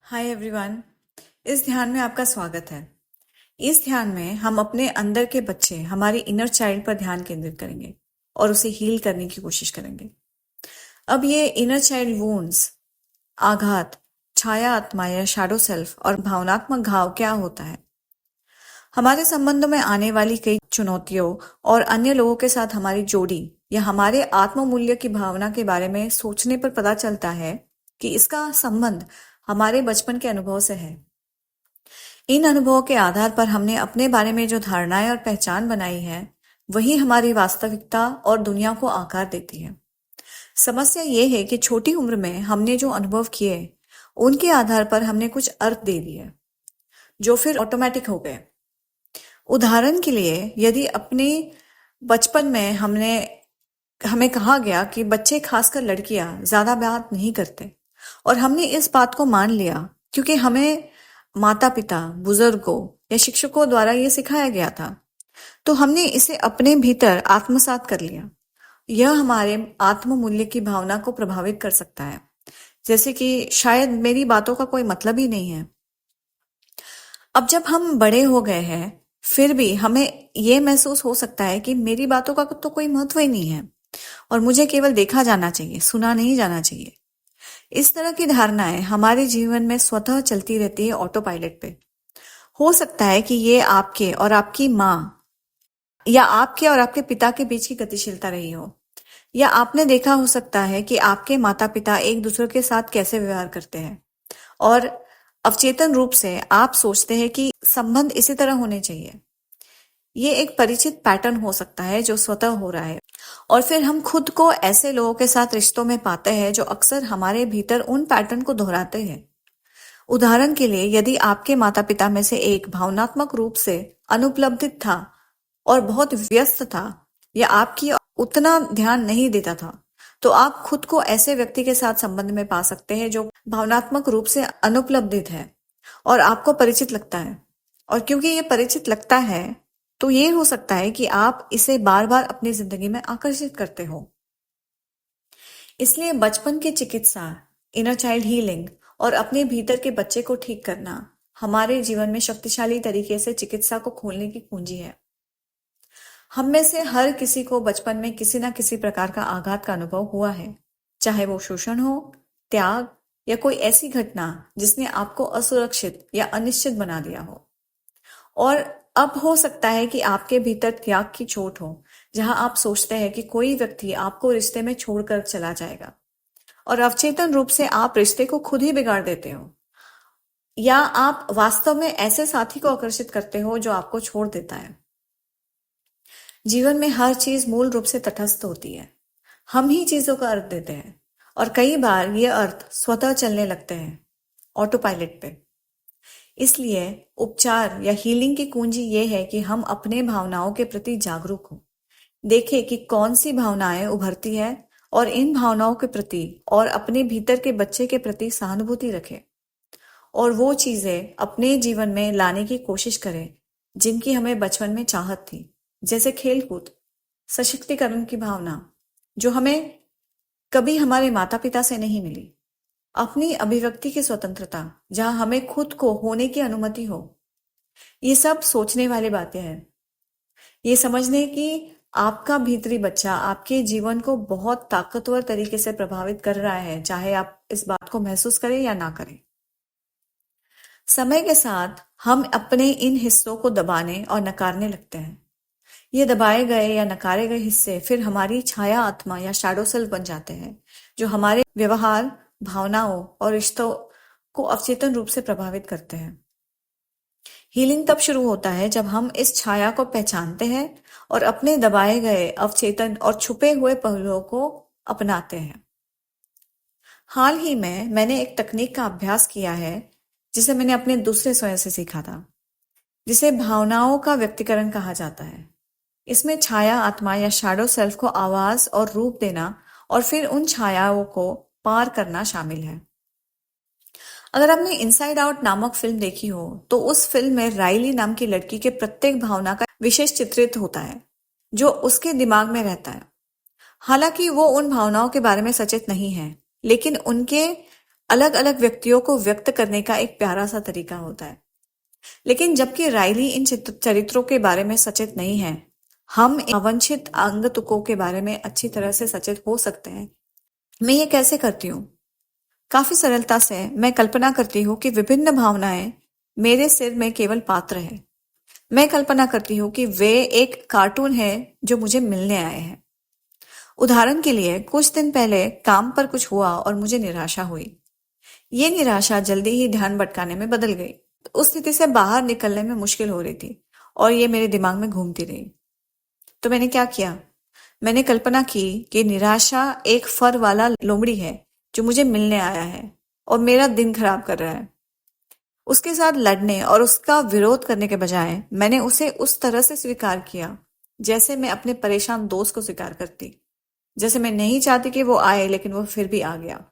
Hi everyone. इस ध्यान में आपका स्वागत है। इस ध्यान में हम अपने अंदर के बच्चे हमारी इनर चाइल्ड पर ध्यान केंद्रित करेंगे और उसे हील करने की कोशिश करेंगे। अब ये इनर चाइल्ड वुंड्स, आघात, छाया आत्मा या शैडो सेल्फ और भावनात्मक घाव क्या होता है? हमारे संबंधों में आने वाली कई चुनौतियों और अन्य लोगों के साथ हमारी जोड़ी या हमारे आत्म मूल्य की भावना के बारे में सोचने पर पता चलता है कि इसका संबंध हमारे बचपन के अनुभव से है। इन अनुभवों के आधार पर हमने अपने बारे में जो धारणाएं और पहचान बनाई है, वही हमारी वास्तविकता और दुनिया को आकार देती है। समस्या ये है कि छोटी उम्र में हमने जो अनुभव किए, उनके आधार पर हमने कुछ अर्थ दे दिए, जो फिर ऑटोमेटिक हो गए। उदाहरण के लिए, यदि अपने बचपन में हमें कहा गया कि बच्चे, खासकर लड़कियां, ज्यादा बात नहीं करते और हमने इस बात को मान लिया क्योंकि हमें माता पिता, बुजुर्गों या शिक्षकों द्वारा ये सिखाया गया था, तो हमने इसे अपने भीतर आत्मसात कर लिया। यह हमारे आत्म मूल्य की भावना को प्रभावित कर सकता है, जैसे कि शायद मेरी बातों का कोई मतलब ही नहीं है। अब जब हम बड़े हो गए हैं, फिर भी हमें यह महसूस हो सकता है कि मेरी बातों का तो कोई महत्व ही नहीं है और मुझे केवल देखा जाना चाहिए, सुना नहीं जाना चाहिए। इस तरह की धारणाएं हमारे जीवन में स्वतः चलती रहती है, ऑटो पायलट पे। हो सकता है कि ये आपके और आपकी माँ या आपके और आपके पिता के बीच की गतिशीलता रही हो, या आपने देखा हो सकता है कि आपके माता पिता एक दूसरे के साथ कैसे व्यवहार करते हैं और अवचेतन रूप से आप सोचते हैं कि संबंध इसी तरह होने चाहिए। ये एक परिचित पैटर्न हो सकता है जो स्वतः हो रहा है, और फिर हम खुद को ऐसे लोगों के साथ रिश्तों में पाते हैं जो अक्सर हमारे भीतर उन पैटर्न को दोहराते हैं। उदाहरण के लिए, यदि आपके माता पिता में से एक भावनात्मक रूप से अनुपलब्धित था और बहुत व्यस्त था या आपकी उतना ध्यान नहीं देता था, तो आप खुद को ऐसे व्यक्ति के साथ संबंध में पा सकते हैं जो भावनात्मक रूप से अनुपलब्धित है और आपको परिचित लगता है। और क्योंकि ये परिचित लगता है, तो ये हो सकता है कि आप इसे बार बार अपनी जिंदगी में आकर्षित करते हो। इसलिए बचपन की चिकित्सा, इनर चाइल्ड हीलिंग और अपने भीतर के बच्चे को ठीक करना हमारे जीवन में शक्तिशाली तरीके से चिकित्सा को खोलने की कुंजी है। हम में से हर किसी को बचपन में किसी न किसी प्रकार का आघात का अनुभव हुआ है, चाहे वो शोषण हो, त्याग या कोई ऐसी घटना जिसने आपको असुरक्षित या अनिश्चित बना दिया हो। और अब हो सकता है कि आपके भीतर त्याग की चोट हो, जहां आप सोचते हैं कि कोई व्यक्ति आपको रिश्ते में छोड़कर चला जाएगा, और अवचेतन रूप से आप रिश्ते को खुद ही बिगाड़ देते हो, या आप वास्तव में ऐसे साथी को आकर्षित करते हो जो आपको छोड़ देता है। जीवन में हर चीज मूल रूप से तटस्थ होती है। हम ही चीजों का अर्थ देते हैं और कई बार ये अर्थ स्वतः चलने लगते हैं, ऑटो पायलट पे। इसलिए उपचार या हीलिंग की कुंजी ये है कि हम अपने भावनाओं के प्रति जागरूक हों, देखें कि कौन सी भावनाएं उभरती है और इन भावनाओं के प्रति और अपने भीतर के बच्चे के प्रति सहानुभूति रखें, और वो चीजें अपने जीवन में लाने की कोशिश करें जिनकी हमें बचपन में चाहत थी, जैसे खेलकूद, सशक्तिकरण की भावना, जो हमें कभी हमारे माता पिता से नहीं मिली, अपनी अभिव्यक्ति की स्वतंत्रता, जहां हमें खुद को होने की अनुमति हो। ये सब सोचने वाली बातें हैं। ये समझने कि आपका भीतरी बच्चा आपके जीवन को बहुत ताकतवर तरीके से प्रभावित कर रहा है, चाहे आप इस बात को महसूस करें या ना करें। समय के साथ हम अपने इन हिस्सों को दबाने और नकारने लगते हैं। ये दबाए गए या नकारे गए हिस्से फिर हमारी छाया आत्मा या शैडो सेल्फ बन जाते हैं, जो हमारे व्यवहार, भावनाओं और रिश्तों को अवचेतन रूप से प्रभावित करते हैं। हीलिंग तब शुरू होता है जब हम इस छाया को पहचानते हैं और अपने दबाए गए, अवचेतन और छुपे हुए पहलुओं को अपनाते हैं। हाल ही में मैंने एक तकनीक का अभ्यास किया है जिसे मैंने अपने दूसरे स्वयं से सीखा था, जिसे भावनाओं का व्यक्तिकरण कहा जाता है। इसमें छाया आत्मा या शैडो सेल्फ को आवाज और रूप देना और फिर उन छायाओं को पार करना शामिल है। अगर आपने इनसाइड आउट नामक फिल्म देखी हो, तो उस फिल्म में राइली नाम की लड़की के प्रत्येक भावना का विशेष चित्रित होता है जो उसके दिमाग में रहता है। हालांकि वो उन भावनाओं के बारे में सचेत नहीं है, लेकिन उनके अलग अलग व्यक्तियों को व्यक्त करने का एक प्यारा सा तरीका होता है। लेकिन जबकि राइली इन चरित्रों के बारे में सचेत नहीं है, हम इन अवांछित आगंतुकों के बारे में अच्छी तरह से सचेत हो सकते हैं। मैं ये कैसे करती हूँ? काफी सरलता से मैं कल्पना करती हूँ कि विभिन्न भावनाएं मेरे सिर में केवल पात्र हैं। मैं कल्पना करती हूँ कि वे एक कार्टून है जो मुझे मिलने आए हैं। उदाहरण के लिए कुछ दिन पहले काम पर कुछ हुआ और मुझे निराशा हुई। ये निराशा जल्दी ही ध्यान भटकाने में बदल गई। उस स्थिति से बाहर निकलने में मुश्किल हो रही थी और ये मेरे दिमाग में घूमती रही। तो मैंने क्या किया? मैंने कल्पना की कि निराशा एक फर वाला लोमड़ी है जो मुझे मिलने आया है और मेरा दिन खराब कर रहा है। उसके साथ लड़ने और उसका विरोध करने के बजाय मैंने उसे उस तरह से स्वीकार किया जैसे मैं अपने परेशान दोस्त को स्वीकार करती। जैसे मैं नहीं चाहती कि वो आए, लेकिन वो फिर भी आ गया।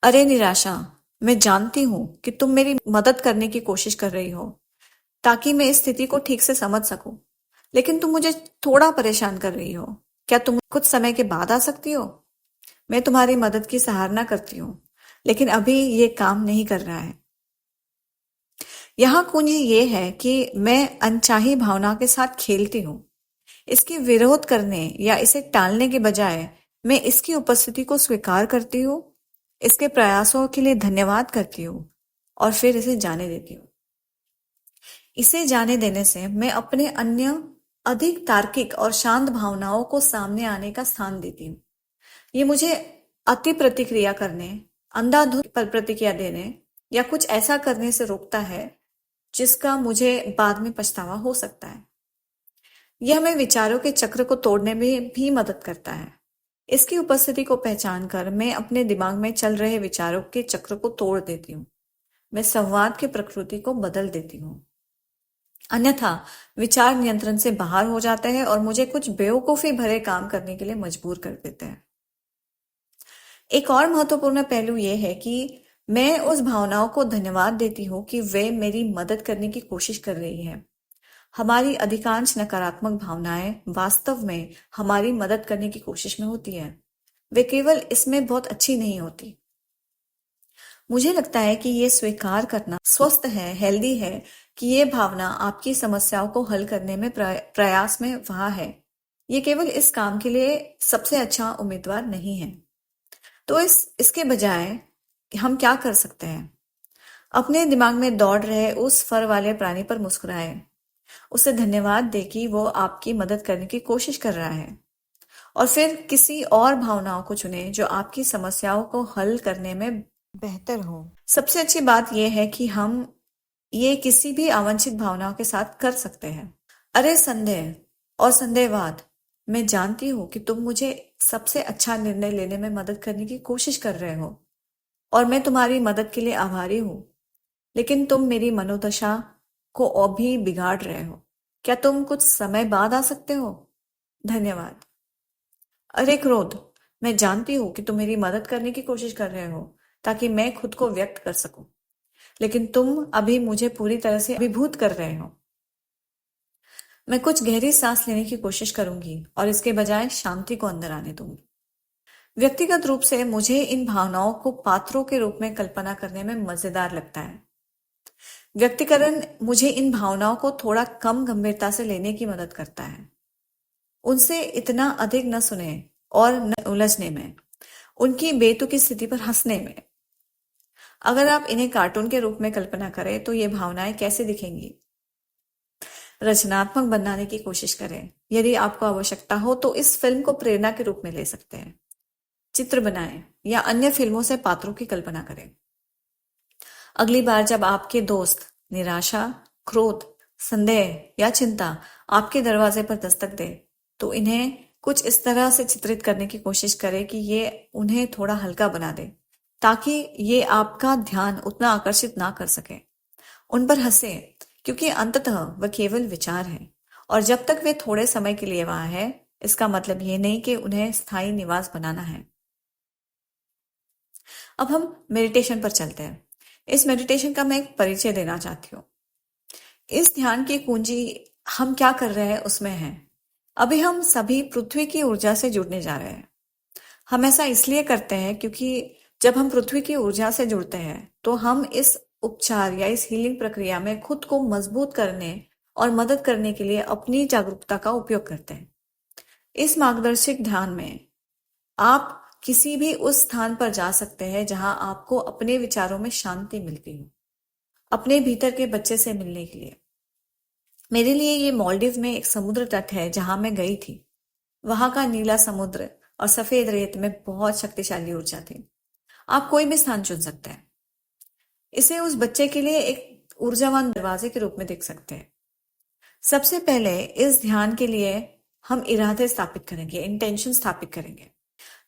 अरे निराशा, मैं जानती हूँ कि तुम मेरी मदद करने की कोशिश कर रही हो ताकि मैं इस स्थिति को ठीक से समझ सकूं, लेकिन तुम मुझे थोड़ा परेशान कर रही हो। क्या तुम कुछ समय के बाद आ सकती हो? मैं तुम्हारी मदद की सराहना करती हूँ, लेकिन अभी ये काम नहीं कर रहा है। यहाँ कुंजी ये है कि मैं अनचाही भावना के साथ खेलती हूँ। इसके विरोध करने या इसे टालने के बजाय मैं इसकी उपस्थिति को स्वीकार करती हूँ, इसके प्रयासों के लिए धन्यवाद करती हूँ और फिर इसे जाने देती हूँ। इसे जाने देने से मैं अपने अन्य अधिक तार्किक और शांत भावनाओं को सामने आने का स्थान देती हूँ। ये मुझे अति प्रतिक्रिया करने, अंधाधुंध पर प्रतिक्रिया देने या कुछ ऐसा करने से रोकता है जिसका मुझे बाद में पछतावा हो सकता है। यह हमें विचारों के चक्र को तोड़ने में भी मदद करता है। इसकी उपस्थिति को पहचान कर मैं अपने दिमाग में चल रहे विचारों के चक्र को तोड़ देती हूँ। मैं संवाद की प्रकृति को बदल देती हूँ। अन्यथा विचार नियंत्रण से बाहर हो जाते हैं और मुझे कुछ बेवकूफी भरे काम करने के लिए मजबूर कर देते हैं। एक और महत्वपूर्ण पहलू यह है कि मैं उस भावनाओं को धन्यवाद देती हूँ कि वे मेरी मदद करने की कोशिश कर रही है। हमारी अधिकांश नकारात्मक भावनाएं वास्तव में हमारी मदद करने की कोशिश में होती है। वे केवल इसमें बहुत अच्छी नहीं होती। मुझे लगता है कि ये स्वीकार करना स्वस्थ है, हेल्दी है कि ये भावना आपकी समस्याओं को हल करने में प्रयास में वहां है। ये केवल इस काम के लिए सबसे अच्छा उम्मीदवार नहीं है। तो इसके बजाय हम क्या कर सकते हैं? अपने दिमाग में दौड़ रहे उस फर वाले प्राणी पर मुस्कुराएं। उसे धन्यवाद दे कि वो आपकी मदद करने की कोशिश कर रहा है और फिर किसी और भावनाओं को चुने जो आपकी समस्याओं को हल करने में बेहतर हो। सबसे अच्छी बात यह है कि हम ये किसी भी अवांछित भावनाओं के साथ कर सकते हैं। अरे संदेह और संदेहवाद, मैं जानती हूँ कि तुम मुझे सबसे अच्छा निर्णय लेने में मदद करने की कोशिश कर रहे हो और मैं तुम्हारी मदद के लिए आभारी हूँ, लेकिन तुम मेरी मनोदशा को अभी बिगाड़ रहे हो। क्या तुम कुछ समय बाद आ सकते हो? धन्यवाद। अरे क्रोध, मैं जानती हूँ कि तुम मेरी मदद करने की कोशिश कर रहे हो ताकि मैं खुद को व्यक्त कर सकूं, लेकिन तुम अभी मुझे पूरी तरह से अभिभूत कर रहे हो। मैं कुछ गहरी सांस लेने की कोशिश करूंगी और इसके बजाय शांति को अंदर आने दूंगी। व्यक्तिगत रूप से मुझे इन भावनाओं को पात्रों के रूप में कल्पना करने में मजेदार लगता है। व्यक्तिकरण मुझे इन भावनाओं को थोड़ा कम गंभीरता से लेने की मदद करता है। उनसे इतना अधिक न सुने और न उलझने में, उनकी बेतुकी स्थिति पर हंसने में। अगर आप इन्हें कार्टून के रूप में कल्पना करें तो ये भावनाएं कैसे दिखेंगी? रचनात्मक बनाने की कोशिश करें। यदि आपको आवश्यकता हो तो इस फिल्म को प्रेरणा के रूप में ले सकते हैं। चित्र बनाएं या अन्य फिल्मों से पात्रों की कल्पना करें। अगली बार जब आपके दोस्त निराशा, क्रोध, संदेह या चिंता आपके दरवाजे पर दस्तक दे, तो इन्हें कुछ इस तरह से चित्रित करने की कोशिश करें कि ये उन्हें थोड़ा हल्का बना दे, ताकि ये आपका ध्यान उतना आकर्षित ना कर सके। उन पर हंसे, क्योंकि अंततः वह केवल विचार है और जब तक वे थोड़े समय के लिए वहां है, इसका मतलब ये नहीं कि उन्हें स्थायी निवास बनाना है। अब हम मेडिटेशन पर चलते हैं। इस मेडिटेशन का मैं एक परिचय देना चाहती हूँ। इस ध्यान की कुंजी हम क्या कर रहे हैं उसमें है। अभी हम सभी पृथ्वी की ऊर्जा से जुड़ने जा रहे हैं। हम ऐसा इसलिए करते हैं क्योंकि जब हम पृथ्वी की ऊर्जा से जुड़ते हैं तो हम इस उपचार या इस हीलिंग प्रक्रिया में खुद को मजबूत करने और मदद करने के लिए अपनी जागरूकता का उपयोग करते हैं। इस मार्गदर्शक ध्यान में आप किसी भी उस स्थान पर जा सकते हैं जहां आपको अपने विचारों में शांति मिलती हो, अपने भीतर के बच्चे से मिलने के लिए। मेरे लिए ये मालदीव में एक समुद्र तट है जहां मैं गई थी। वहां का नीला समुद्र और सफेद रेत में बहुत शक्तिशाली ऊर्जा थी। आप कोई भी स्थान चुन सकते हैं। इसे उस बच्चे के लिए एक ऊर्जावान दरवाजे के रूप में देख सकते हैं। सबसे पहले इस ध्यान के लिए हम इरादे स्थापित करेंगे, इंटेंशन स्थापित करेंगे।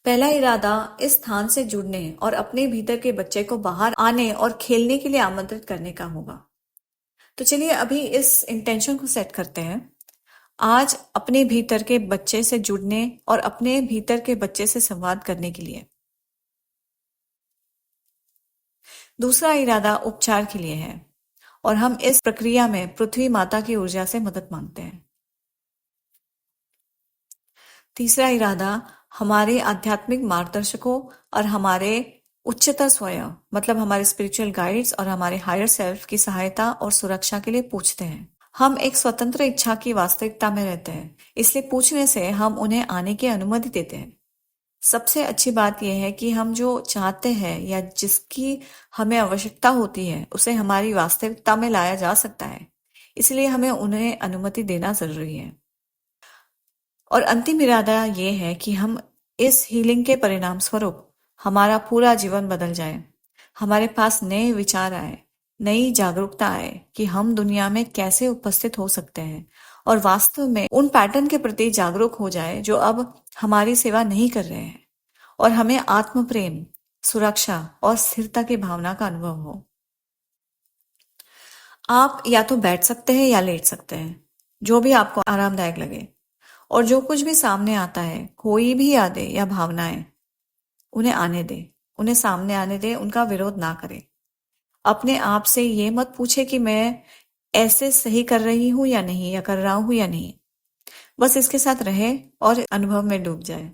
पहला इरादा इस स्थान से जुड़ने और अपने भीतर के बच्चे को बाहर आने और खेलने के लिए आमंत्रित करने का होगा। तो चलिए अभी इस इंटेंशन को सेट करते हैं। आज अपने भीतर के बच्चे से जुड़ने और अपने भीतर के बच्चे से संवाद करने के लिए। दूसरा इरादा उपचार के लिए है और हम इस प्रक्रिया में पृथ्वी माता की ऊर्जा से मदद मांगते हैं। तीसरा इरादा हमारे आध्यात्मिक मार्गदर्शकों और हमारे उच्चतर स्वयं मतलब हमारे स्पिरिचुअल गाइड्स और हमारे हायर सेल्फ की सहायता और सुरक्षा के लिए पूछते हैं। हम एक स्वतंत्र इच्छा की वास्तविकता में रहते हैं, इसलिए पूछने से हम उन्हें आने की अनुमति देते हैं। सबसे अच्छी बात यह है कि हम जो चाहते हैं या जिसकी हमें आवश्यकता होती है उसे हमारी वास्तविकता में लाया जा सकता है, इसलिए हमें उन्हें अनुमति देना जरूरी है। और अंतिम इरादा ये है कि हम इस हीलिंग के परिणाम स्वरूप हमारा पूरा जीवन बदल जाए, हमारे पास नए विचार आए, नई जागरूकता आए कि हम दुनिया में कैसे उपस्थित हो सकते हैं और वास्तव में उन पैटर्न के प्रति जागरूक हो जाए जो अब हमारी सेवा नहीं कर रहे हैं और हमें आत्म प्रेम, सुरक्षा और स्थिरता की भावना का अनुभव हो। आप या तो बैठ सकते हैं या लेट सकते हैं, जो भी आपको आरामदायक लगे। और जो कुछ भी सामने आता है, कोई भी यादें या भावनाएं, उन्हें आने दे, उन्हें सामने आने दे, उनका विरोध ना करें। अपने आप से ये मत पूछे कि मैं ऐसे सही कर रही हूं या नहीं, या कर रहा हूं या नहीं। बस इसके साथ रहे और अनुभव में डूब जाए।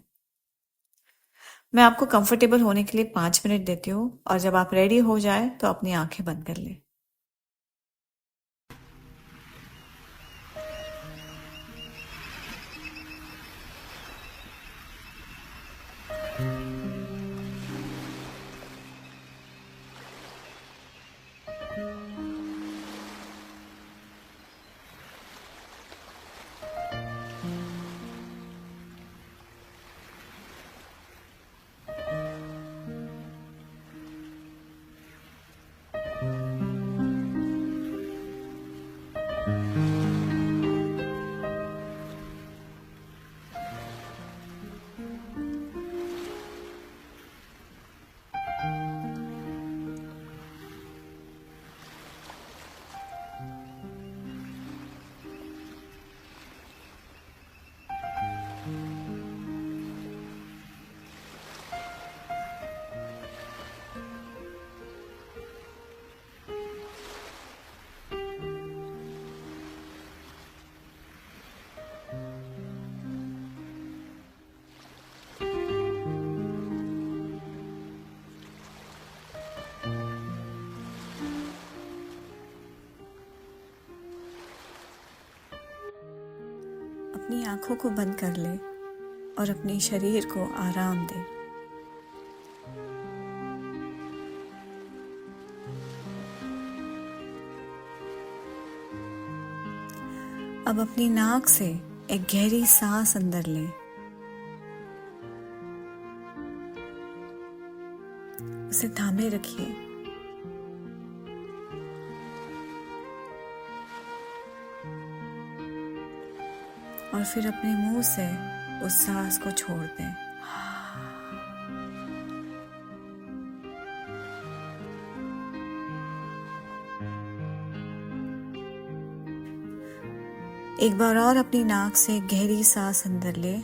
मैं आपको कंफर्टेबल होने के लिए 5 मिनट देती हूँ और जब आप रेडी हो जाए तो अपनी आंखें बंद कर ले। अपनी आंखों को बंद कर ले और अपने शरीर को आराम दे। अब अपनी नाक से एक गहरी सांस अंदर ले। उसे थामे रखिए। और फिर अपने मुंह से उस सांस को छोड़ दें। एक बार और अपनी नाक से गहरी सांस अंदर ले।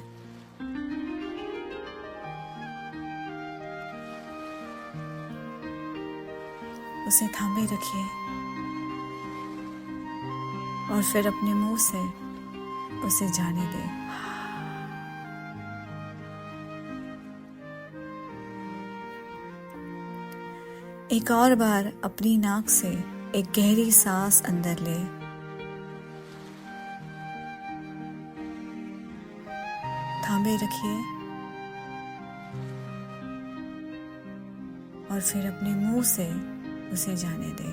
उसे थामे रखिए और फिर अपने मुंह से उसे जाने दें। एक और बार अपनी नाक से एक गहरी सांस अंदर ले। थामे रखिए और फिर अपने मुंह से उसे जाने दे।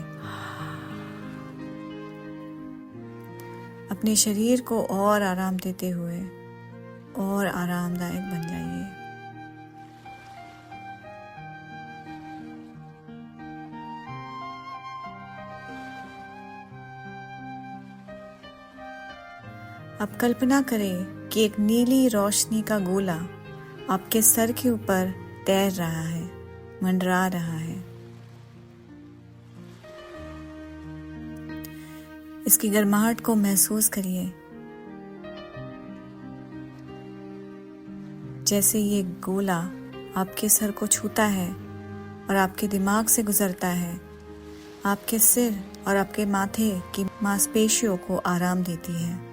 अपने शरीर को और आराम देते हुए और आरामदायक बन जाइए। अब कल्पना करें कि एक नीली रोशनी का गोला आपके सर के ऊपर तैर रहा है, मंडरा रहा है। इसकी गर्माहट को महसूस करिए, जैसे ये गोला आपके सर को छूता है और आपके दिमाग से गुजरता है, आपके सिर और आपके माथे की मांसपेशियों को आराम देती है।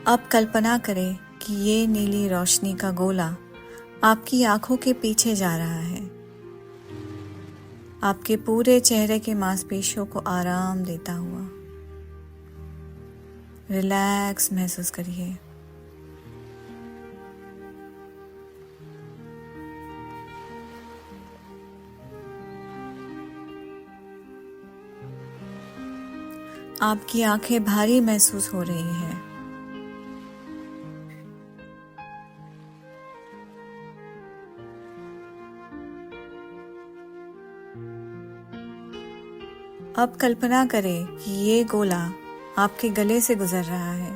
अब कल्पना करें कि ये नीली रोशनी का गोला आपकी आंखों के पीछे जा रहा है, आपके पूरे चेहरे के मांसपेशियों को आराम देता हुआ। रिलैक्स महसूस करिए। आपकी आंखें भारी महसूस हो रही हैं। अब कल्पना करें कि ये गोला आपके गले से गुजर रहा है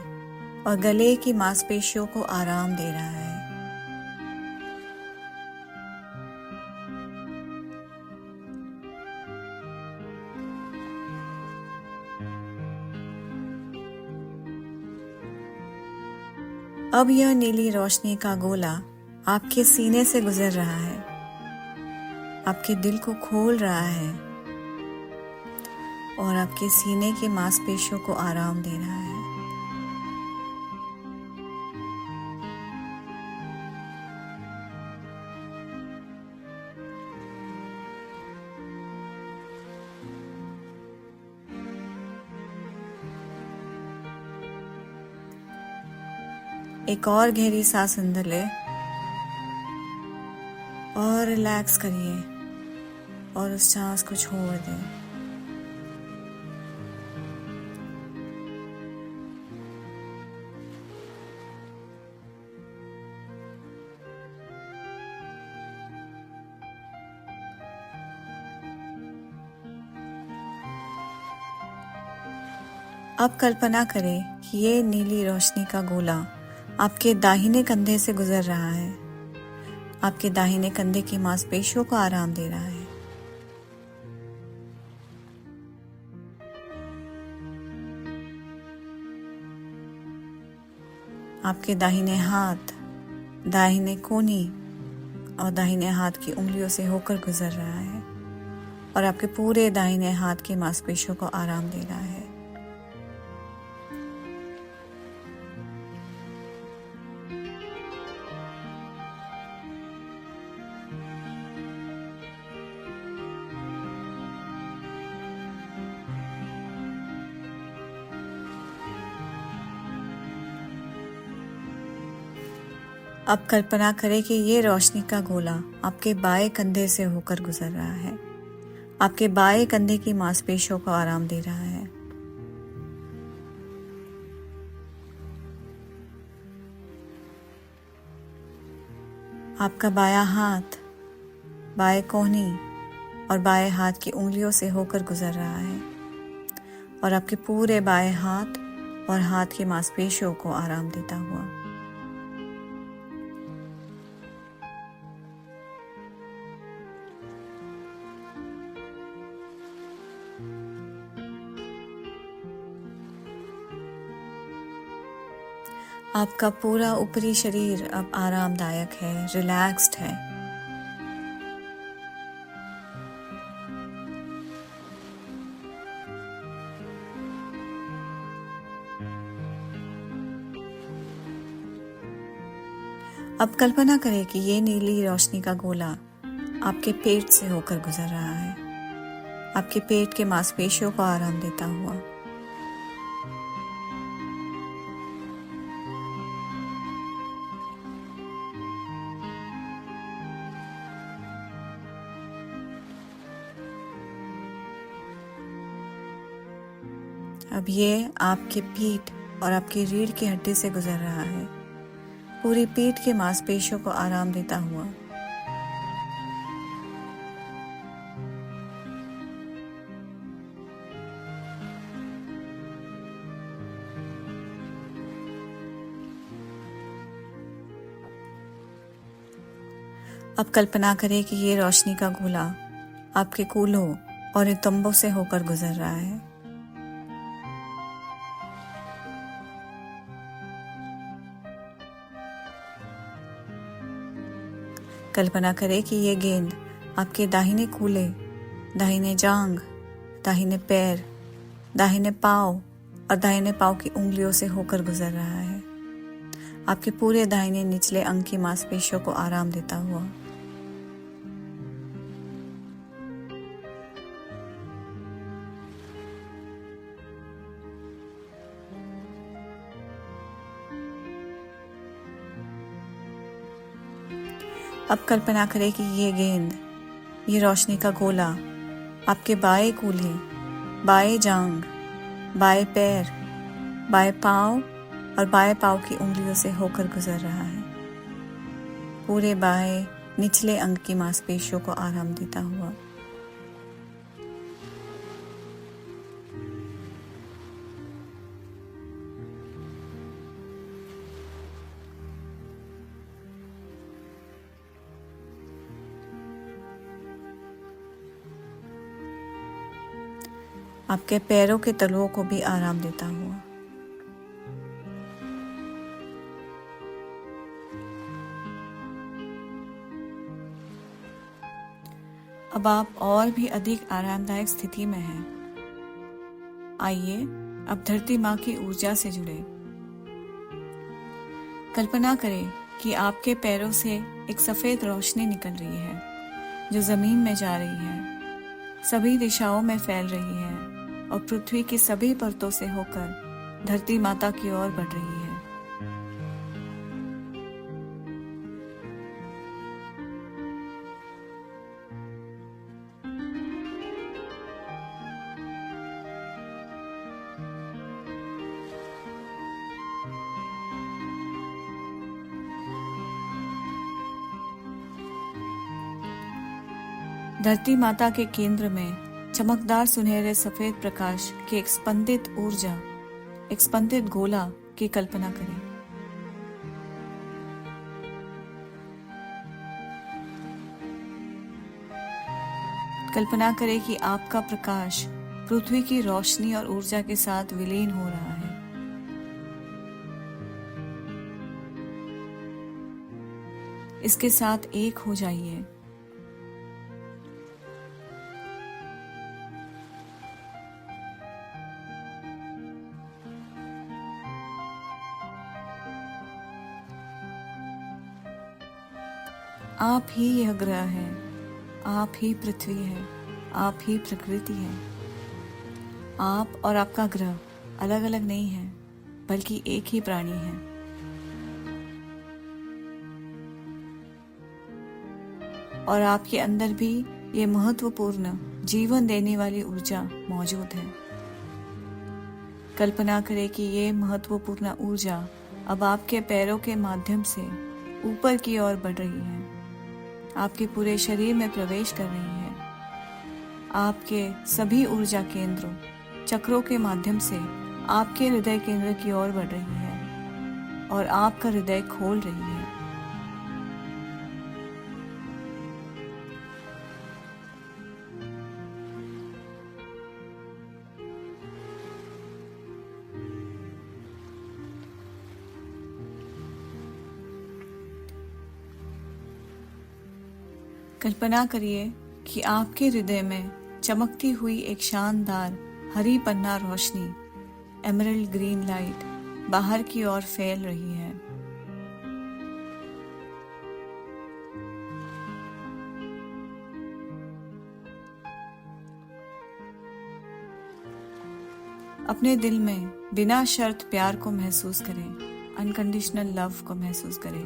और गले की मांसपेशियों को आराम दे रहा है। अब यह नीली रोशनी का गोला आपके सीने से गुजर रहा है, आपके दिल को खोल रहा है और आपके सीने की मांसपेशियों को आराम दे रहा है। एक और गहरी सांस अंदर ले और रिलैक्स करिए और उस सांस को छोड़ दें। अब कल्पना करें कि ये नीली रोशनी का गोला आपके दाहिने कंधे से गुजर रहा है, आपके दाहिने कंधे की मांसपेशियों को आराम दे रहा है। आपके दाहिने हाथ, दाहिने कोहनी और दाहिने हाथ की उंगलियों से होकर गुजर रहा है और आपके पूरे दाहिने हाथ की मांसपेशियों को आराम दे रहा है। अब कल्पना करें कि ये रोशनी का गोला आपके बाएं कंधे से होकर गुजर रहा है, आपके बाएं कंधे की मांसपेशियों को आराम दे रहा है। आपका बायां हाथ, बाएं कोहनी और बाएं हाथ की उंगलियों से होकर गुजर रहा है और आपके पूरे बाएं हाथ और हाथ की मांसपेशियों को आराम देता हुआ। आपका पूरा ऊपरी शरीर अब आरामदायक है, रिलैक्स्ड है। अब कल्पना करें कि ये नीली रोशनी का गोला आपके पेट से होकर गुजर रहा है, आपके पेट के मांसपेशियों को आराम देता हुआ। अब ये आपके पीठ और आपकी रीढ़ की हड्डी से गुजर रहा है, पूरी पीठ के मांसपेशियों को आराम देता हुआ। अब कल्पना करें कि ये रोशनी का गोला आपके कूल्हों और नितंबों से होकर गुजर रहा है। कल्पना करें कि ये गेंद आपके दाहिने कूल्हे, दाहिने जांघ, दाहिने पैर, दाहिने पाँव और दाहिने पाँव की उंगलियों से होकर गुजर रहा है, आपके पूरे दाहिने निचले अंग की मांसपेशियों को आराम देता हुआ। अब कल्पना करें कि ये गेंद, ये रोशनी का गोला आपके बाएं कूल्हे, बाएं जांघ, बाएं पैर, बाएं पाँव और बाएं पाँव की उंगलियों से होकर गुजर रहा है, पूरे बाएं निचले अंग की मांसपेशियों को आराम देता हुआ। आपके पैरों के तलुओं को भी आराम देता हुआ। अब आप और भी अधिक आरामदायक स्थिति में हैं। आइए अब धरती माँ की ऊर्जा से जुड़े। कल्पना करें कि आपके पैरों से एक सफेद रोशनी निकल रही है जो जमीन में जा रही है, सभी दिशाओं में फैल रही है और पृथ्वी की सभी परतों से होकर धरती माता की ओर बढ़ रही है। धरती माता के केंद्र में चमकदार सुनहरे सफेद प्रकाश की एक स्पंदित ऊर्जा, एक स्पंदित गोला की कल्पना करें। कल्पना करें कि आपका प्रकाश पृथ्वी की रोशनी और ऊर्जा के साथ विलीन हो रहा है। इसके साथ एक हो जाइए। आप ही यह ग्रह है, आप ही पृथ्वी है, आप ही प्रकृति है। आप और आपका ग्रह अलग अलग नहीं है, बल्कि एक ही प्राणी है। और आपके अंदर भी ये महत्वपूर्ण जीवन देने वाली ऊर्जा मौजूद है। कल्पना करें कि ये महत्वपूर्ण ऊर्जा अब आपके पैरों के माध्यम से ऊपर की ओर बढ़ रही है, आपके पूरे शरीर में प्रवेश कर रही है। आपके सभी ऊर्जा केंद्रों, चक्रों के माध्यम से आपके हृदय केंद्र की ओर बढ़ रही है और आपका हृदय खोल रही है। कल्पना करिए कि आपके हृदय में चमकती हुई एक शानदार हरी पन्ना रोशनी, एमरल्ड ग्रीन लाइट बाहर की ओर फैल रही है। अपने दिल में बिना शर्त प्यार को महसूस करें, अनकंडीशनल लव को महसूस करें।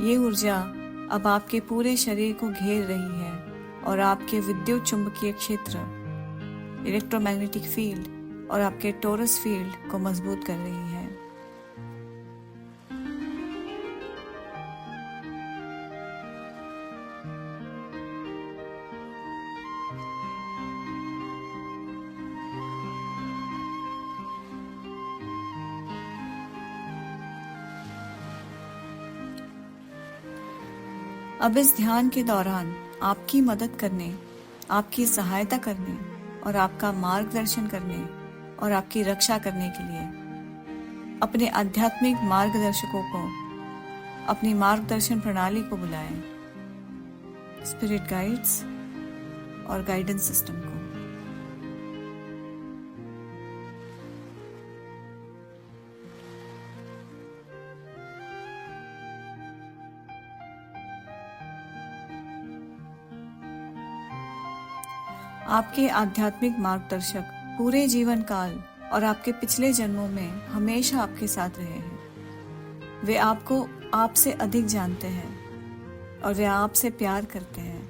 ये ऊर्जा अब आपके पूरे शरीर को घेर रही है और आपके विद्युत चुंबकीय क्षेत्र, इलेक्ट्रोमैग्नेटिक फील्ड और आपके टोरस फील्ड को मजबूत कर रही है। अब इस ध्यान के दौरान आपकी मदद करने, आपकी सहायता करने और आपका मार्गदर्शन करने और आपकी रक्षा करने के लिए अपने आध्यात्मिक मार्गदर्शकों को, अपनी मार्गदर्शन प्रणाली को बुलाएं, स्पिरिट गाइड्स और गाइडेंस सिस्टम को। आपके आध्यात्मिक मार्गदर्शक पूरे जीवन काल और आपके पिछले जन्मों में हमेशा आपके साथ रहे हैं। वे आपको आपसे अधिक जानते हैं और वे आपसे प्यार करते हैं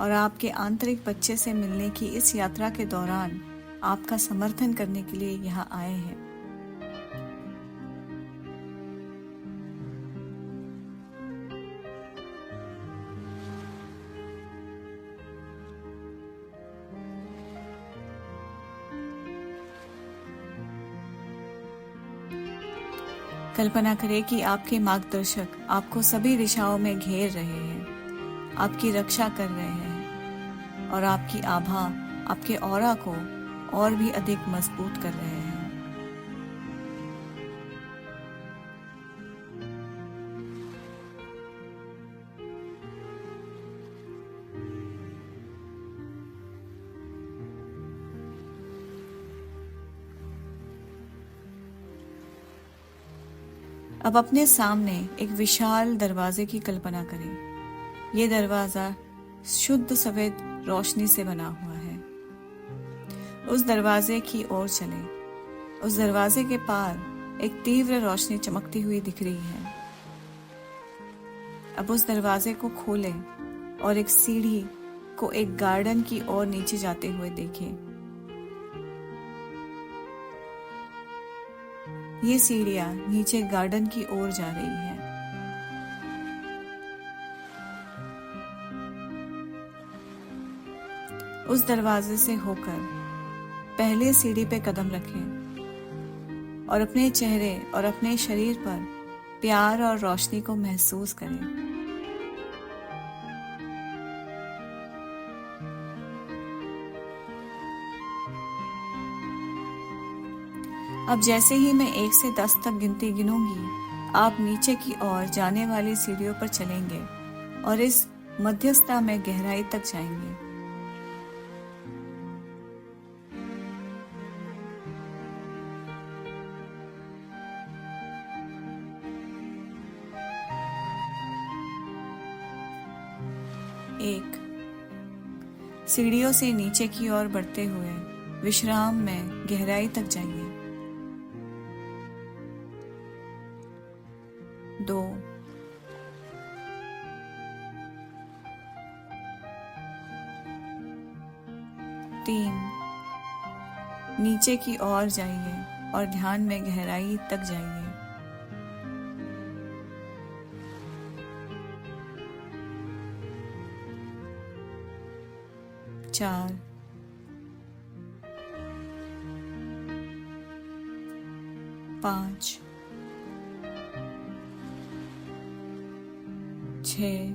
और आपके आंतरिक बच्चे से मिलने की इस यात्रा के दौरान आपका समर्थन करने के लिए यहाँ आए हैं। कल्पना करें कि आपके मार्गदर्शक आपको सभी दिशाओं में घेर रहे हैं, आपकी रक्षा कर रहे हैं और आपकी आभा, आपके ऑरा को और भी अधिक मजबूत कर रहे हैं। अब अपने सामने एक विशाल दरवाजे की कल्पना करें। ये दरवाजा शुद्ध सफेद रोशनी से बना हुआ है। उस दरवाजे की ओर चलें। उस दरवाजे के पार एक तीव्र रोशनी चमकती हुई दिख रही है। अब उस दरवाजे को खोलें और एक सीढ़ी को एक गार्डन की ओर नीचे जाते हुए देखें। ये सीढ़ियां नीचे गार्डन की ओर जा रही है। उस दरवाजे से होकर पहले सीढ़ी पे कदम रखें और अपने चेहरे और अपने शरीर पर प्यार और रोशनी को महसूस करें। अब जैसे ही मैं 1 से 10 तक गिनती गिनूंगी, आप नीचे की ओर जाने वाली सीढ़ियों पर चलेंगे और इस मध्यस्थता में गहराई तक जाएंगे। 1, सीढ़ियों से नीचे की ओर बढ़ते हुए विश्राम में गहराई तक जाइए। 2, 3, नीचे की ओर जाइए और ध्यान में गहराई तक जाइए। 4, 5, 6,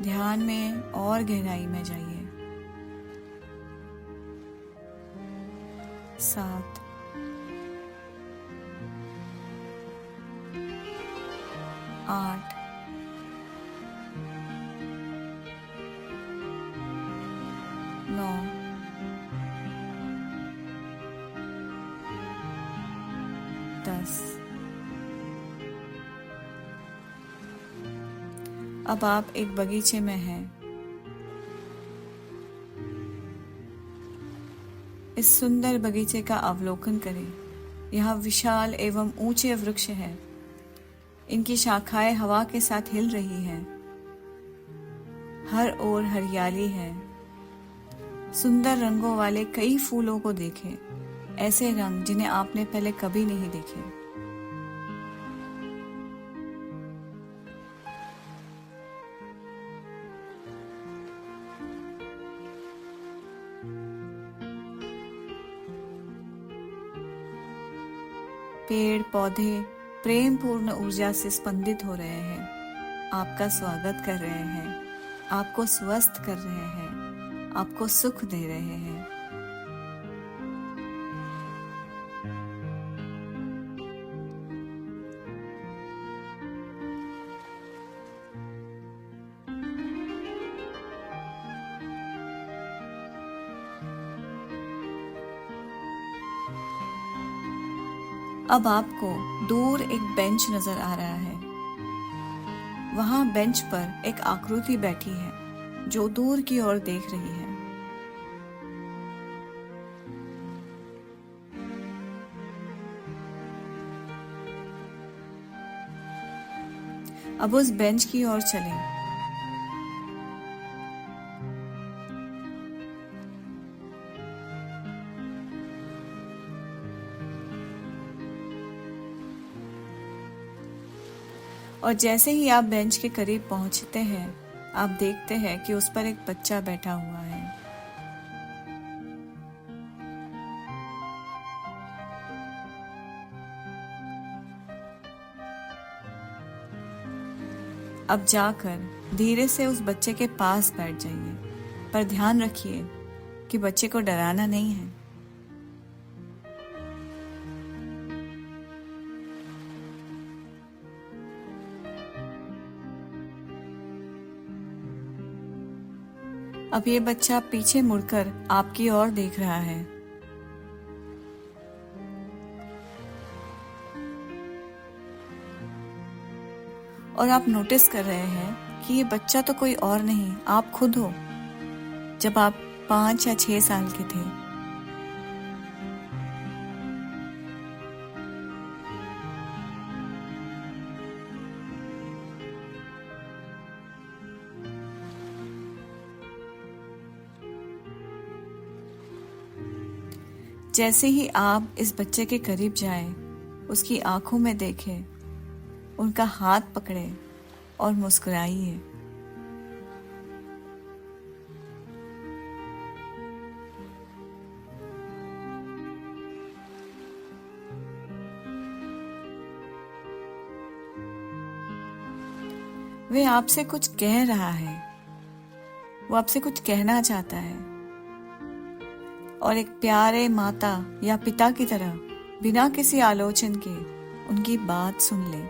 ध्यान में और गहराई में जाइए। 7, 8, 9, 10, अब आप एक बगीचे में हैं। इस सुंदर बगीचे का अवलोकन करें। यहाँ विशाल एवं ऊंचे वृक्ष हैं। इनकी शाखाएं हवा के साथ हिल रही हैं। हर ओर हरियाली है। सुंदर रंगों वाले कई फूलों को देखें, ऐसे रंग जिन्हें आपने पहले कभी नहीं देखे। पेड़ पौधे प्रेम पूर्ण ऊर्जा से स्पंदित हो रहे हैं, आपका स्वागत कर रहे हैं, आपको स्वस्थ कर रहे हैं, आपको सुख दे रहे हैं। अब आपको दूर एक बेंच नजर आ रहा है। वहां बेंच पर एक आकृति बैठी है जो दूर की ओर देख रही है। अब उस बेंच की ओर चलें। और जैसे ही आप बेंच के करीब पहुंचते हैं, आप देखते हैं कि उस पर एक बच्चा बैठा हुआ है। अब जाकर धीरे से उस बच्चे के पास बैठ जाइए, पर ध्यान रखिए कि बच्चे को डराना नहीं है। अब ये बच्चा पीछे मुड़कर आपकी ओर देख रहा है। और आप नोटिस कर रहे हैं कि ये बच्चा तो कोई और नहीं, आप खुद हो, जब आप 5 या 6 साल के थे। जैसे ही आप इस बच्चे के करीब जाएं, उसकी आंखों में देखें, उनका हाथ पकड़े और मुस्कुराइए। वे आपसे कुछ कह रहा है, वो आपसे कुछ कहना चाहता है, और एक प्यारे माता या पिता की तरह बिना किसी आलोचन के उनकी बात सुन ले।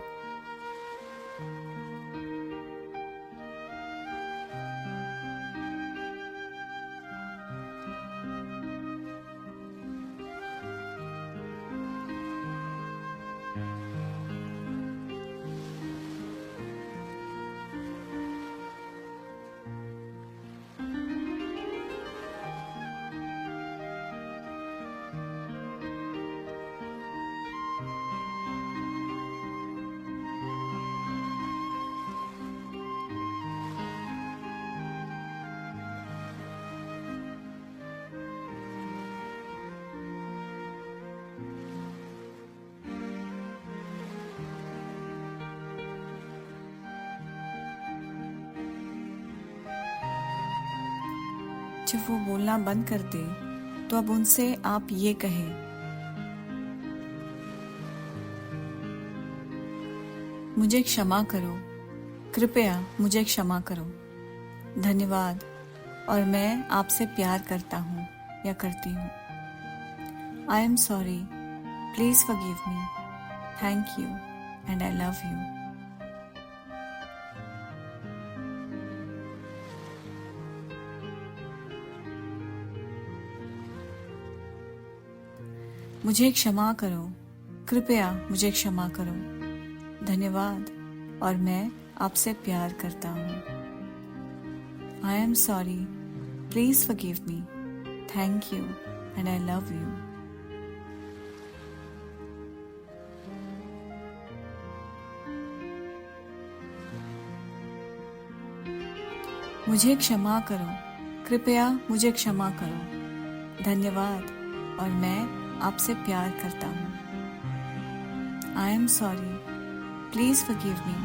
जब वो बोलना बंद कर दे, तो अब उनसे आप ये कहें, मुझे क्षमा करो, कृपया मुझे क्षमा करो, धन्यवाद, और मैं आपसे प्यार करता हूँ या करती हूँ। I am sorry, please forgive me, thank you and I love you. मुझे क्षमा करो, कृपया मुझे क्षमा करो, धन्यवाद, और मैं आपसे प्यार करता हूँ। I am sorry, please forgive me, thank you and I love you. मुझे क्षमा करो, कृपया मुझे क्षमा करो, धन्यवाद और मैं आपसे प्यार करता हूँ। I am sorry, please forgive me,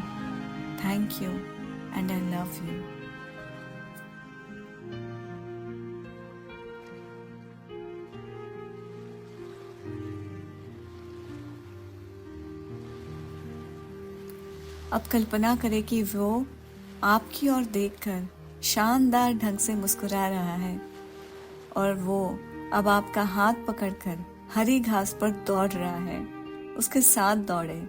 thank you and I love you. अब कल्पना करें कि वो आपकी ओर देखकर शानदार ढंग से मुस्कुरा रहा है और वो अब आपका हाथ पकड़कर हरी घास पर दौड़ रहा है। उसके साथ दौड़े।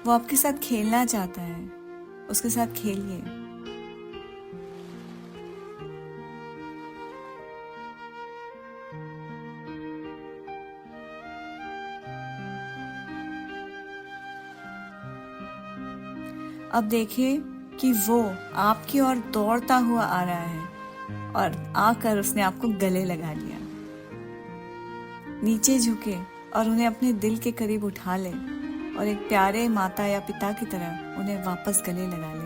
वो आपके साथ खेलना चाहता है, उसके साथ खेलिए। अब देखिए कि वो आपकी ओर दौड़ता हुआ आ रहा है और आकर उसने आपको गले लगा लिया। नीचे झुके और उन्हें अपने दिल के करीब उठा ले और एक प्यारे माता या पिता की तरह उन्हें वापस गले लगा ले।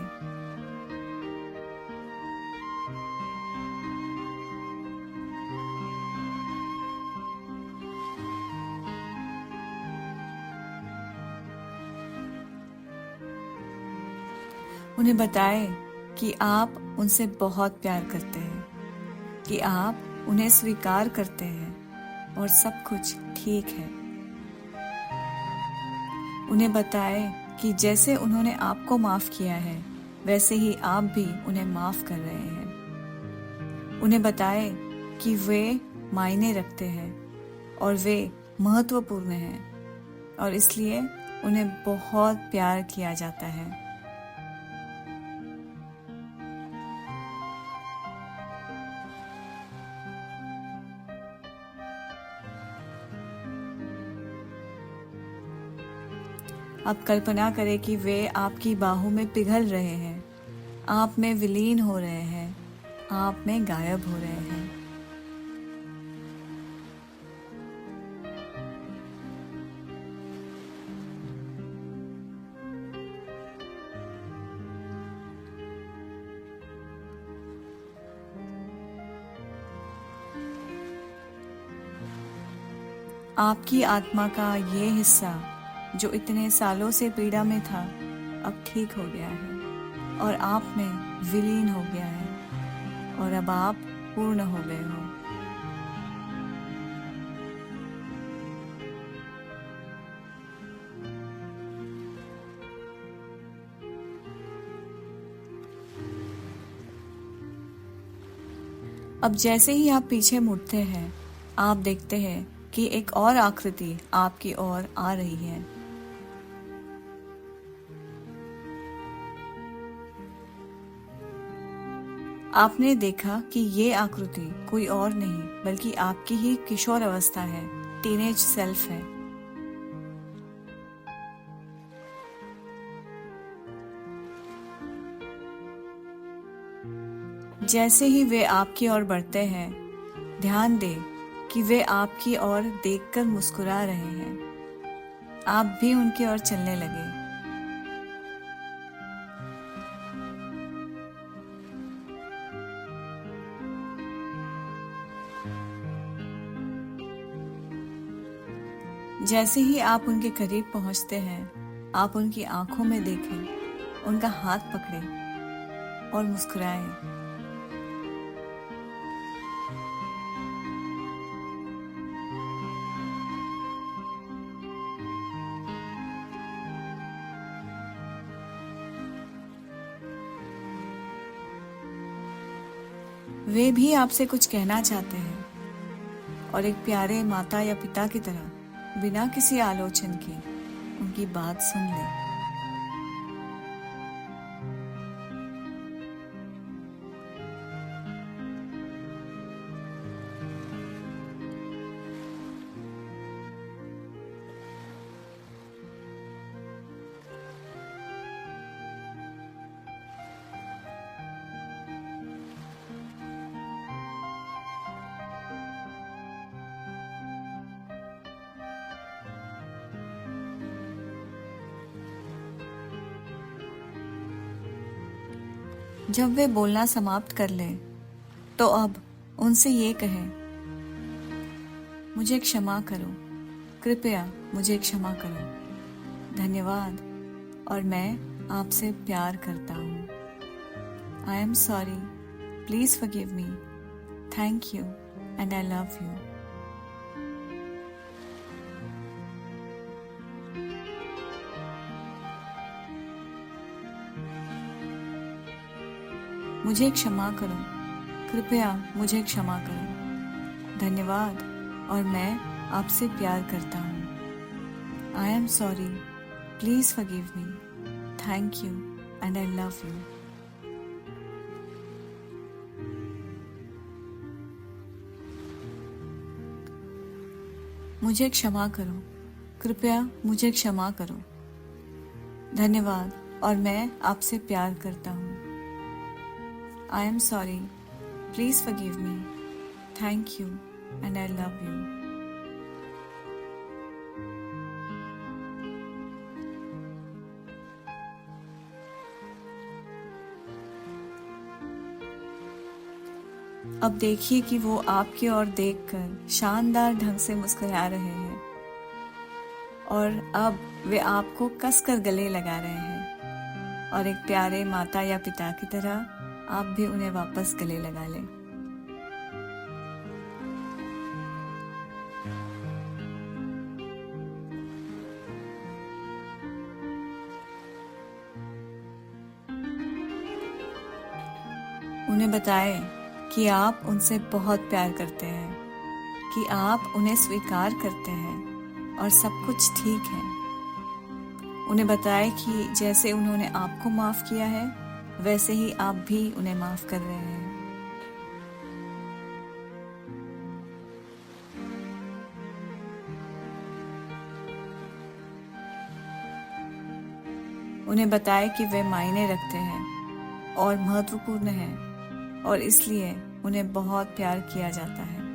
उन्हें बताएं कि आप उनसे बहुत प्यार करते हैं, कि आप उन्हें स्वीकार करते हैं और सब कुछ ठीक है। उन्हें बताएं कि जैसे उन्होंने आपको माफ किया है, वैसे ही आप भी उन्हें माफ कर रहे हैं। उन्हें बताएं कि वे मायने रखते हैं और वे महत्वपूर्ण हैं और इसलिए उन्हें बहुत प्यार किया जाता है। अब कल्पना करें कि वे आपकी बाहों में पिघल रहे हैं, आप में विलीन हो रहे हैं, आप में गायब हो रहे हैं। आपकी आत्मा का ये हिस्सा जो इतने सालों से पीड़ा में था, अब ठीक हो गया है और आप में विलीन हो गया है और अब आप पूर्ण हो गए हो। अब जैसे ही आप पीछे मुड़ते हैं, आप देखते हैं कि एक और आकृति आपकी ओर आ रही है। आपने देखा कि ये आकृति कोई और नहीं बल्कि आपकी ही किशोर अवस्था है, टीनेज सेल्फ है। जैसे ही वे आपकी ओर बढ़ते हैं, ध्यान दें कि वे आपकी ओर देखकर मुस्कुरा रहे हैं। आप भी उनकी ओर चलने लगे। जैसे ही आप उनके करीब पहुंचते हैं, आप उनकी आंखों में देखें, उनका हाथ पकड़ें और मुस्कुराएं। वे भी आपसे कुछ कहना चाहते हैं और एक प्यारे माता या पिता की तरह बिना किसी आलोचन के उनकी बात सुन लें। जब वे बोलना समाप्त कर लें, तो अब उनसे ये कहें, मुझे क्षमा करो, कृपया मुझे क्षमा करो, धन्यवाद, और मैं आपसे प्यार करता हूँ। I am sorry, please forgive me, thank you and I love you. मुझे क्षमा करो, कृपया मुझे क्षमा करो, धन्यवाद, और मैं आपसे प्यार करता हूँ। I am sorry, please forgive me, thank you and I love you. मुझे क्षमा करो, कृपया मुझे क्षमा करो, धन्यवाद, और मैं आपसे प्यार करता हूँ। I am sorry, please forgive me, thank you and I love you. अब देखिए कि वो आपकी ओर देखकर शानदार ढंग से मुस्कुरा रहे हैं, और अब वे आपको कसकर गले लगा रहे हैं, और एक प्यारे माता या पिता की तरह आप भी उन्हें वापस गले लगा लें। उन्हें बताएं कि आप उनसे बहुत प्यार करते हैं, कि आप उन्हें स्वीकार करते हैं और सब कुछ ठीक है। उन्हें बताएं कि जैसे उन्होंने आपको माफ किया है, वैसे ही आप भी उन्हें माफ कर रहे हैं। उन्हें बताएं कि वे मायने रखते हैं और महत्वपूर्ण हैं, और इसलिए उन्हें बहुत प्यार किया जाता है।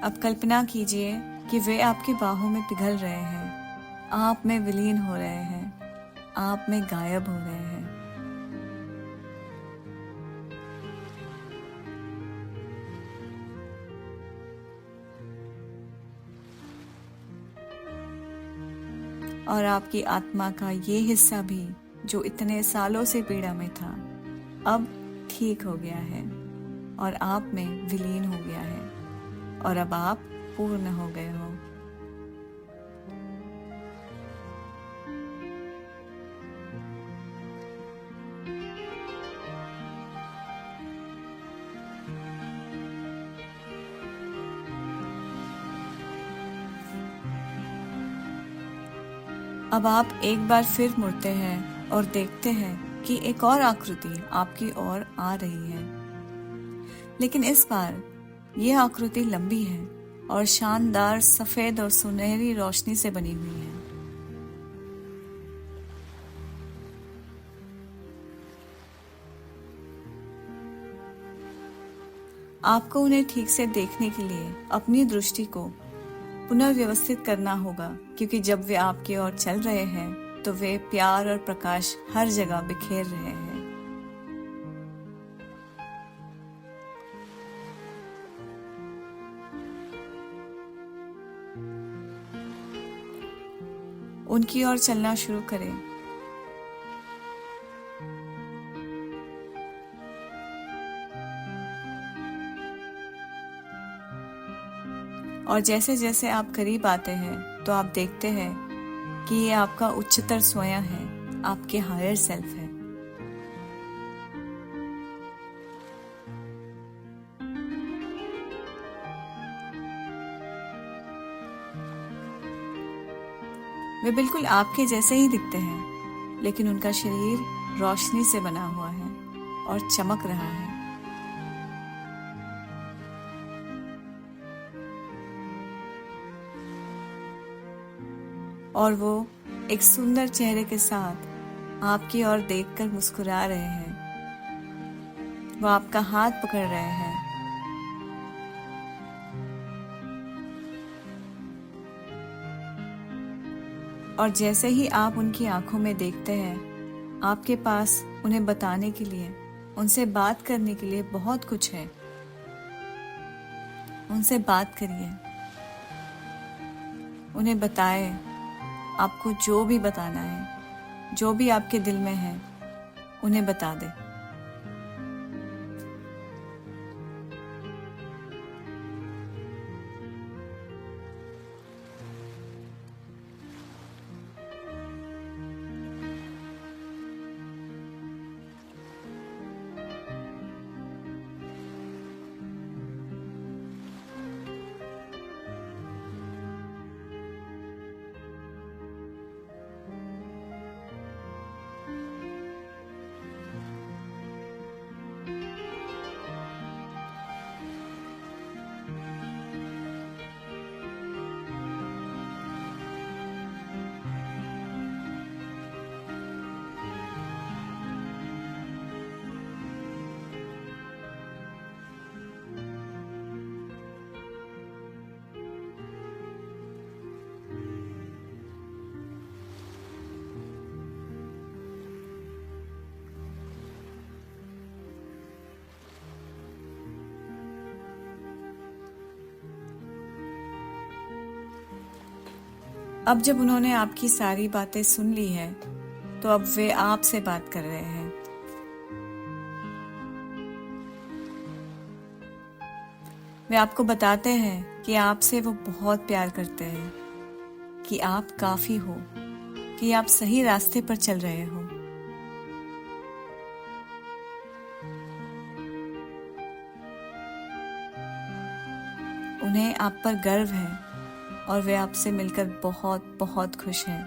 अब कल्पना कीजिए कि वे आपकी बाहों में पिघल रहे हैं, आप में विलीन हो रहे हैं, आप में गायब हो रहे हैं। और आपकी आत्मा का ये हिस्सा भी, जो इतने सालों से पीड़ा में था, अब ठीक हो गया है और आप में विलीन हो गया है, और अब आप पूर्ण हो गए हो। अब आप एक बार फिर मुड़ते हैं और देखते हैं कि एक और आकृति आपकी ओर आ रही है, लेकिन इस बार यह आकृति लंबी है और शानदार सफेद और सुनहरी रोशनी से बनी हुई है। आपको उन्हें ठीक से देखने के लिए अपनी दृष्टि को पुनर्व्यवस्थित करना होगा, क्योंकि जब वे आपकी ओर चल रहे हैं तो वे प्यार और प्रकाश हर जगह बिखेर रहे हैं। उनकी ओर चलना शुरू करें। और जैसे जैसे आप करीब आते हैं तो आप देखते हैं कि ये आपका उच्चतर स्वयं है, आपके हायर सेल्फ है। वे बिल्कुल आपके जैसे ही दिखते हैं, लेकिन उनका शरीर रोशनी से बना हुआ है और चमक रहा है। और वो एक सुंदर चेहरे के साथ आपकी ओर देखकर मुस्कुरा रहे हैं। वो आपका हाथ पकड़ रहे हैं और जैसे ही आप उनकी आंखों में देखते हैं, आपके पास उन्हें बताने के लिए, उनसे बात करने के लिए बहुत कुछ है। उनसे बात करिए, उन्हें बताएं, आपको जो भी बताना है, जो भी आपके दिल में है, उन्हें बता दें। अब जब उन्होंने आपकी सारी बातें सुन ली है, तो अब वे आपसे बात कर रहे हैं। वे आपको बताते हैं कि आपसे वो बहुत प्यार करते हैं, कि आप काफी हो, कि आप सही रास्ते पर चल रहे हो। उन्हें आप पर गर्व है और वे आपसे मिलकर बहुत बहुत खुश हैं।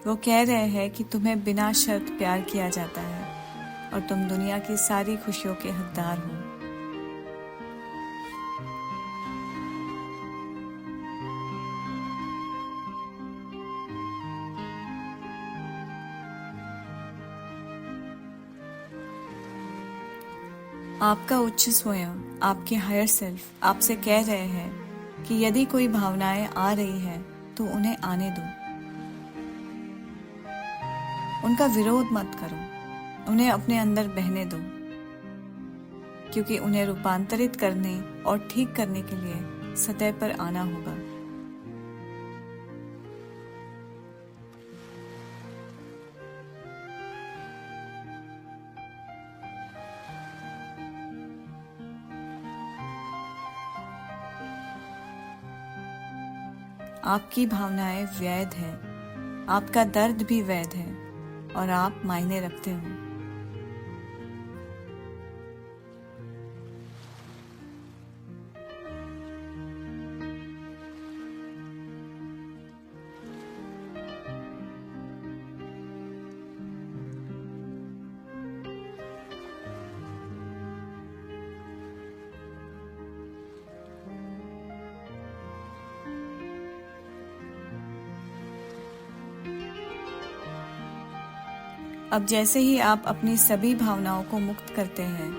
वो कह रहे हैं कि तुम्हें बिना शर्त प्यार किया जाता है और तुम दुनिया की सारी खुशियों के हकदार हो। आपका उच्च स्वयं, आपके हायर सेल्फ आपसे कह रहे हैं कि यदि कोई भावनाएं आ रही है तो उन्हें आने दो। उनका विरोध मत करो, उन्हें अपने अंदर बहने दो, क्योंकि उन्हें रूपांतरित करने और ठीक करने के लिए सतह पर आना होगा। आपकी भावनाएं वैध है, आपका दर्द भी वैध है और आप मायने रखते हो। अब जैसे ही आप अपनी सभी भावनाओं को मुक्त करते हैं,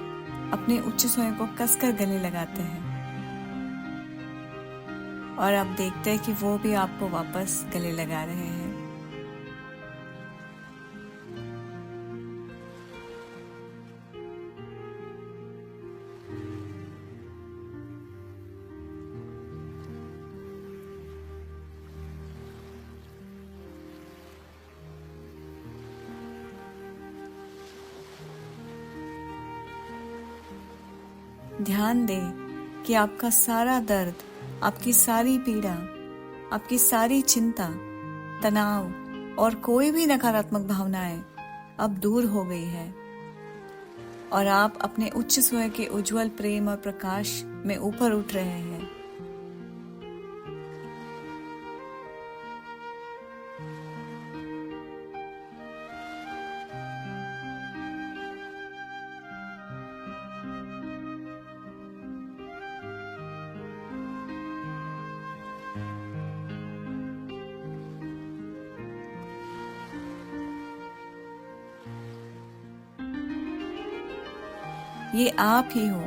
अपने उच्च स्वयं को कसकर गले लगाते हैं और आप देखते हैं कि वो भी आपको वापस गले लगा रहे हैं। ध्यान दें कि आपका सारा दर्द, आपकी सारी पीड़ा, आपकी सारी चिंता, तनाव और कोई भी नकारात्मक भावनाएं अब दूर हो गई है और आप अपने उच्च स्वयं के उज्जवल प्रेम और प्रकाश में ऊपर उठ रहे हैं। ये आप ही हो,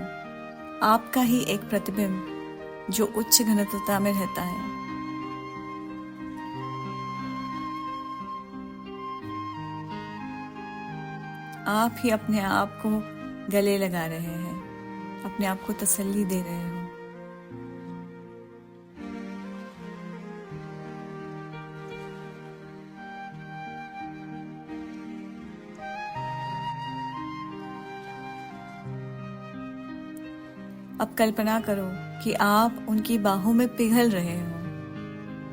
आपका ही एक प्रतिबिंब जो उच्च घनत्वता में रहता है। आप ही अपने आप को गले लगा रहे हैं, अपने आप को तसल्ली दे रहे हो। अब कल्पना करो कि आप उनकी बाहों में पिघल रहे हो,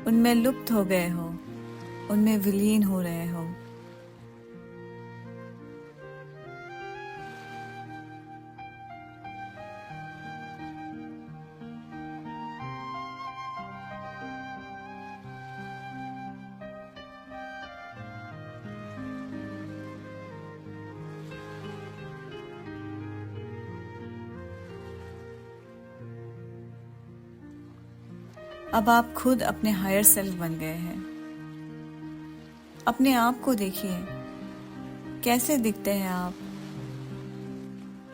उनमें लुप्त हो गए हो, उनमें विलीन हो रहे हो। अब आप खुद अपने हायर सेल्फ बन गए हैं। अपने आप को देखिए, कैसे दिखते हैं आप?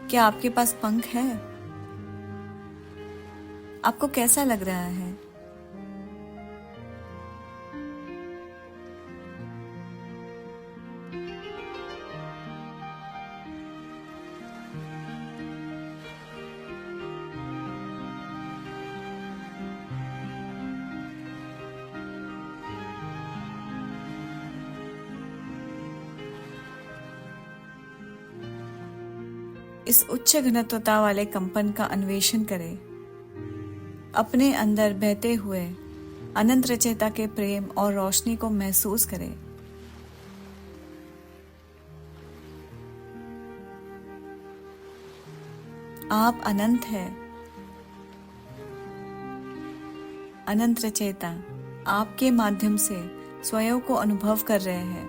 क्या आपके पास पंख है? आपको कैसा लग रहा है? इस उच्च घनत्वता वाले कंपन का अन्वेषण करें। अपने अंदर बहते हुए अनंत रचयिता के प्रेम और रोशनी को महसूस करें। आप अनंत है, अनंत रचयिता आपके माध्यम से स्वयं को अनुभव कर रहे हैं।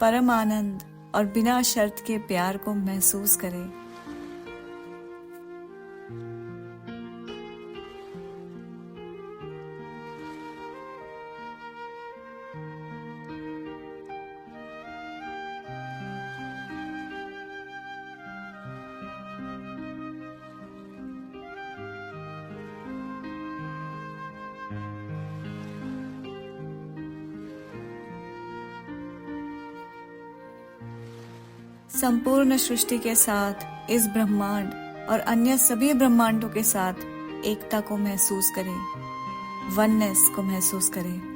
परम आनंद और बिना शर्त के प्यार को महसूस करें। संपूर्ण सृष्टि के साथ इस ब्रह्मांड और अन्य सभी ब्रह्मांडों के साथ एकता को महसूस करें, वननेस को महसूस करें।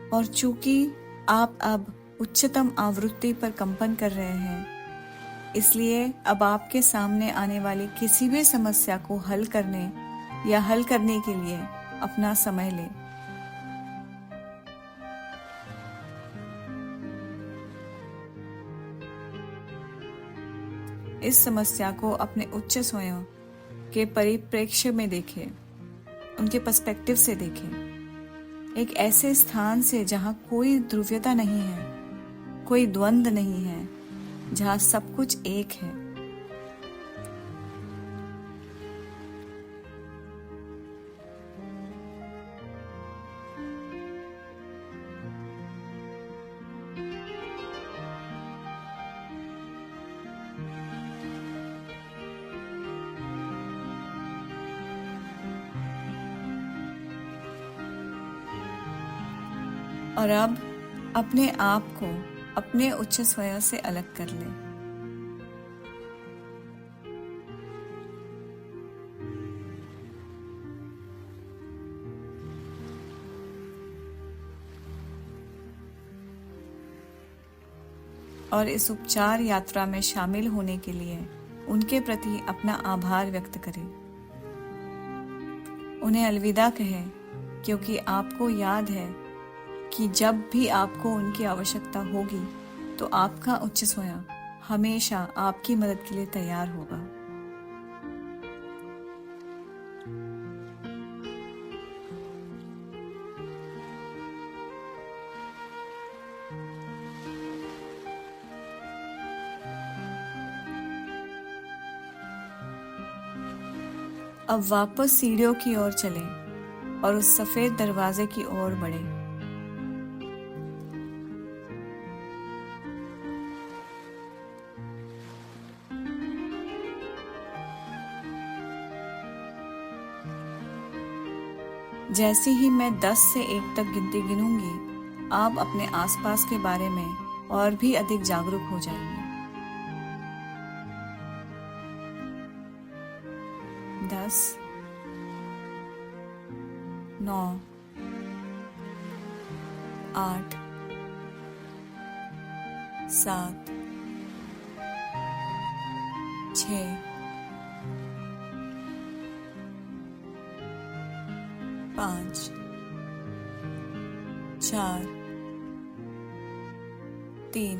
और चूंकि आप अब उच्चतम आवृत्ति पर कंपन कर रहे हैं, इसलिए अब आपके सामने आने वाली किसी भी समस्या को हल करने या हल करने के लिए अपना समय लें। इस समस्या को अपने उच्च स्वयं के परिप्रेक्ष्य में देखें, उनके पर्सपेक्टिव से देखें। एक ऐसे स्थान से जहां कोई ध्रुवीयता नहीं है, कोई द्वंद्व नहीं है, जहां सब कुछ एक है। और अब अपने आप को अपने उच्च स्वयं से अलग कर लें। और इस उपचार यात्रा में शामिल होने के लिए उनके प्रति अपना आभार व्यक्त करें। उन्हें अलविदा कहें, क्योंकि आपको याद है कि जब भी आपको उनकी आवश्यकता होगी तो आपका उच्च स्वयं हमेशा आपकी मदद के लिए तैयार होगा। अब वापस सीढ़ियों की ओर चलें और उस सफेद दरवाजे की ओर बढ़ें। जैसे ही मैं 10 से 1 तक गिनती गिनूंगी, आप अपने आसपास के बारे में और भी अधिक जागरूक हो जाएंगे। 10, 9, 8, 7, 6, 5, 4, 3,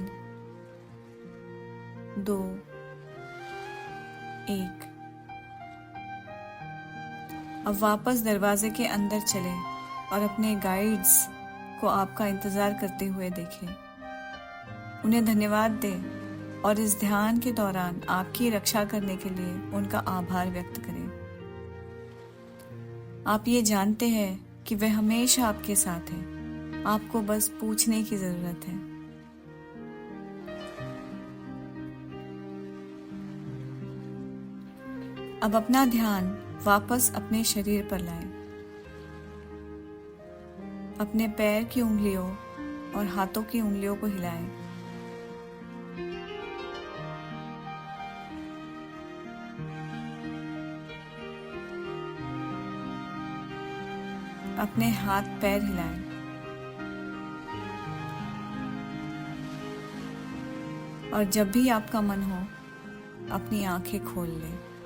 2, 1। अब वापस दरवाजे के अंदर चले और अपने गाइड्स को आपका इंतजार करते हुए देखें। उन्हें धन्यवाद दें और इस ध्यान के दौरान आपकी रक्षा करने के लिए उनका आभार व्यक्त करें। आप ये जानते हैं कि वे हमेशा आपके साथ हैं। आपको बस पूछने की जरूरत है। अब अपना ध्यान वापस अपने शरीर पर लाएं। अपने पैर की उंगलियों और हाथों की उंगलियों को हिलाएं। अपने हाथ पैर हिलाएं। और जब भी आपका मन हो, अपनी आंखें खोल लें।